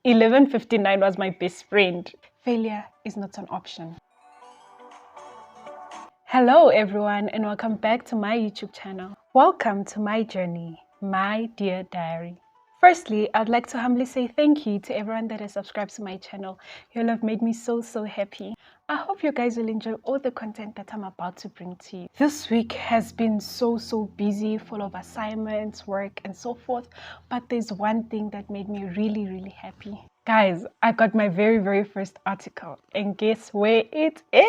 11:59 was my best friend. Failure is not an option. Hello everyone and welcome back to my YouTube channel. Welcome to my journey, my dear diary. Firstly, I'd like to humbly say thank you to everyone that has subscribed to my channel. You all have made me so happy. I hope you guys will enjoy all the content that I'm about to bring to you. This week has been so busy, full of assignments, work and so forth, but there's one thing that made me really happy. Guys, I got my very first article and guess where it is?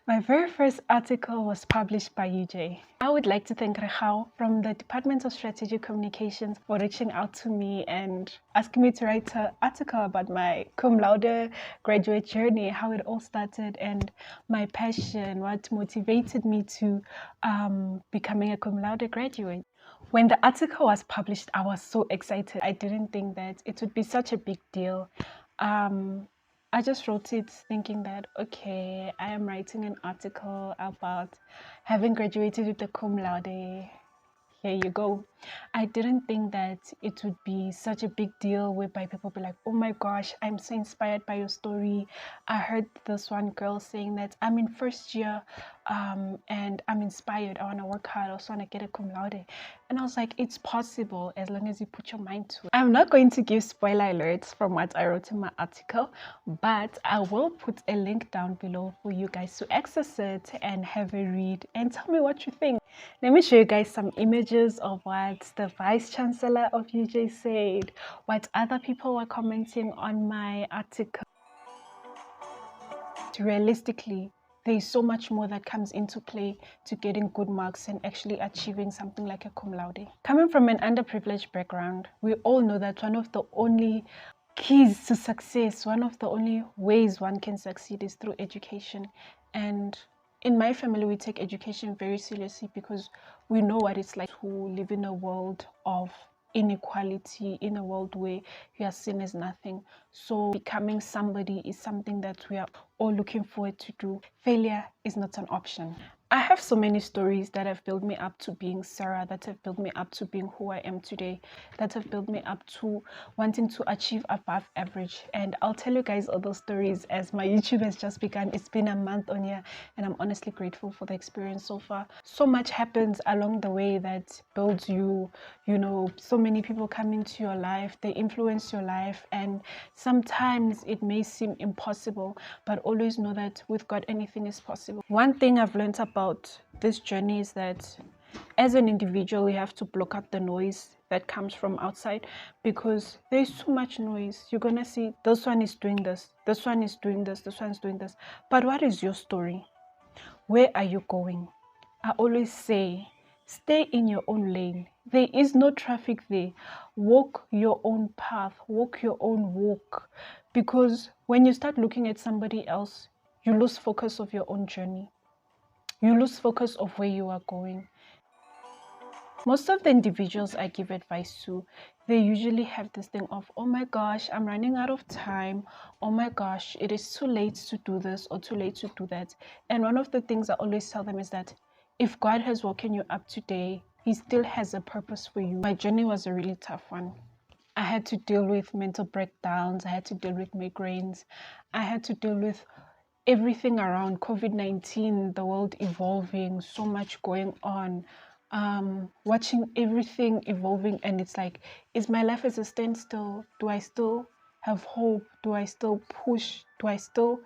My very first article was published by UJ. I would like to thank Rehao from the Department of Strategic Communications for reaching out to me and asking me to write an article about my cum laude graduate journey, how it all started and my passion, what motivated me to becoming a cum laude graduate. When the article was published, I was so excited. I didn't think that it would be such a big deal. I just wrote it thinking that, okay, I am writing an article about having graduated with a cum laude. Here you go. I didn't think that it would be such a big deal whereby people be like, oh my gosh, I'm so inspired by your story. I heard this one girl saying that I'm in first year and I'm inspired. I want to work hard. I also want to get a cum laude. And I was like, it's possible as long as you put your mind to it. I'm not going to give spoiler alerts from what I wrote in my article, but I will put a link down below for you guys to access it and have a read and tell me what you think. Let me show you guys some images of what the Vice Chancellor of UJ said, what other people were commenting on my article. Realistically, there is so much more that comes into play to getting good marks and actually achieving something like a cum laude. Coming from an underprivileged background, we all know that one of the only keys to success, one of the only ways one can succeed is through education. And in my family, we take education very seriously because we know what it's like to live in a world of inequality, in a world where you are seen as nothing. So becoming somebody is something that we are all looking forward to do. Failure is not an option. I have so many stories that have built me up to being Sarah, that have built me up to being who I am today, that have built me up to wanting to achieve above average. And I'll tell you guys all those stories as my YouTube has just begun. It's been a month on here and I'm honestly grateful for the experience so far. So much happens along the way that builds you, you know, so many people come into your life, they influence your life, and sometimes it may seem impossible, but always know that with God anything is possible. One thing I've learned about this journey is that as an individual we have to block out the noise that comes from outside, because there's so much noise. You're gonna see this one is doing this, this one is doing this, this one's doing this, but what is your story? Where are you going? I always say, stay in your own lane. There is no traffic there. Walk your own path, walk your own walk. Because when you start looking at somebody else, you lose focus of your own journey. You lose focus of where you are going. Most of the individuals I give advice to, they usually have this thing of, oh my gosh, I'm running out of time. Oh my gosh, it is too late to do this or too late to do that. And one of the things I always tell them is that if God has woken you up today, He still has a purpose for you. My journey was a really tough one. I had to deal with mental breakdowns. I had to deal with migraines. I had to deal with everything around COVID-19, the world evolving, so much going on. Watching everything evolving, and it's like, is my life as a standstill? Do I still have hope? Do I still push? Do I still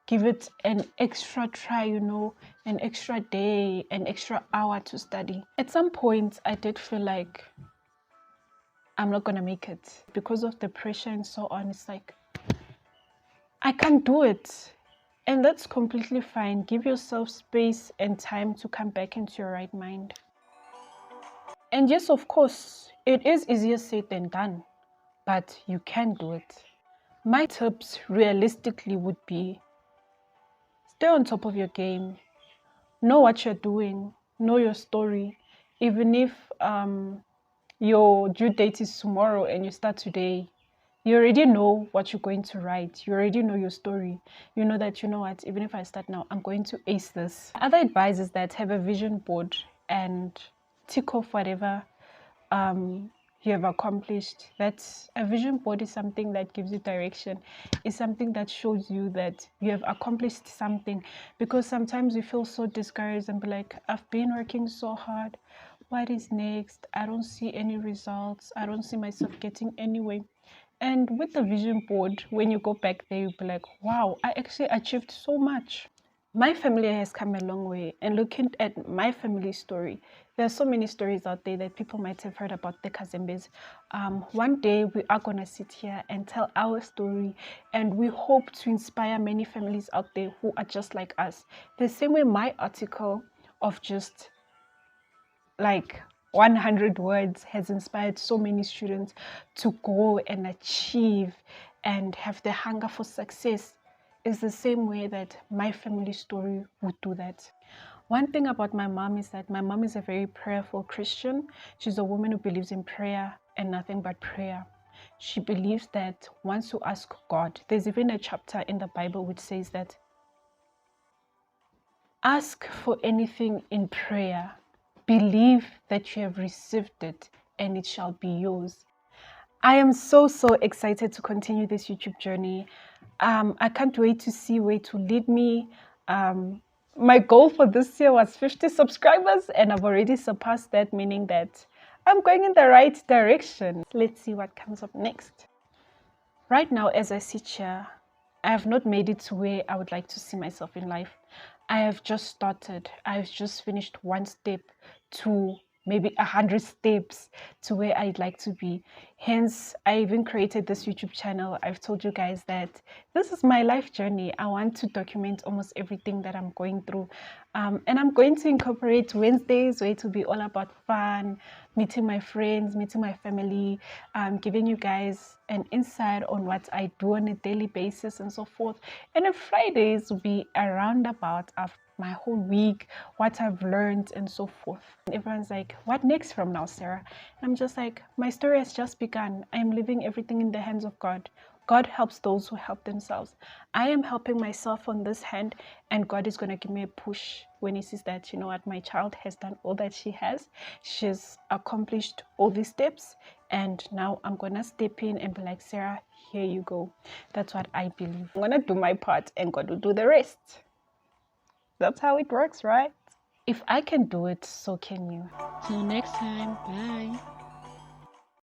give it an extra try, you know, an extra day, an extra hour to study? At some point I did feel like I'm not gonna make it because of the pressure and so on. It's like, I can't do it. And that's completely fine. Give yourself space and time to come back into your right mind. And yes, of course, it is easier said than done, but you can do it. My tips realistically would be, stay on top of your game. Know what you're doing. Know your story. Even if your due date is tomorrow and you start today, you already know what you're going to write. You already know your story. You know that, you know what, even if I start now, I'm going to ace this. Other advice is that have a vision board and tick off whatever you have accomplished. That's a vision board is something that gives you direction. It's something that shows you that you have accomplished something, because sometimes we feel so discouraged and be like, I've been working so hard. What is next? I don't see any results. I don't see myself getting anywhere. And with the vision board, when you go back there, you'll be like, wow, I actually achieved so much. My family has come a long way, and looking at my family story, there are so many stories out there that people might have heard about the Kazembes. One day we are gonna sit here and tell our story, and we hope to inspire many families out there who are just like us. The same way my article of just like 100 words has inspired so many students to go and achieve and have the hunger for success, is the same way that my family story would do that. One thing about my mom is that my mom is a very prayerful Christian. She's a woman who believes in prayer and nothing but prayer. She believes that once you ask God, there's even a chapter in the Bible which says that ask for anything in prayer, believe that you have received it, and it shall be yours. I am so excited to continue this YouTube journey. I can't wait to see where to lead me. My goal for this year was 50 subscribers, and I've already surpassed that, meaning that I'm going in the right direction. Let's see what comes up next. Right now, as I sit here, I have not made it to where I would like to see myself in life. I have just started. I've just finished one step to maybe 100 steps to where I'd like to be. Hence, I even created this YouTube channel. I've told you guys that this is my life journey. I want to document almost everything that I'm going through. And I'm going to incorporate Wednesdays where it will be all about fun, meeting my friends, meeting my family, giving you guys an insight on what I do on a daily basis and so forth. And on Fridays will be a roundabout of my whole week, what I've learned and so forth. And everyone's like, what next from now, Sarah? And I'm just like, my story has just begun. I am leaving everything in the hands of God. God helps those who help themselves. I am helping myself on this hand, and God is going to give me a push when He sees that, you know what, my child has done all that she has. She's accomplished all these steps, and now I'm going to step in and be like, Sarah, here you go. That's what I believe. I'm going to do my part, and God will do the rest. That's how it works, right? If I can do it, so can you. Till next time, bye.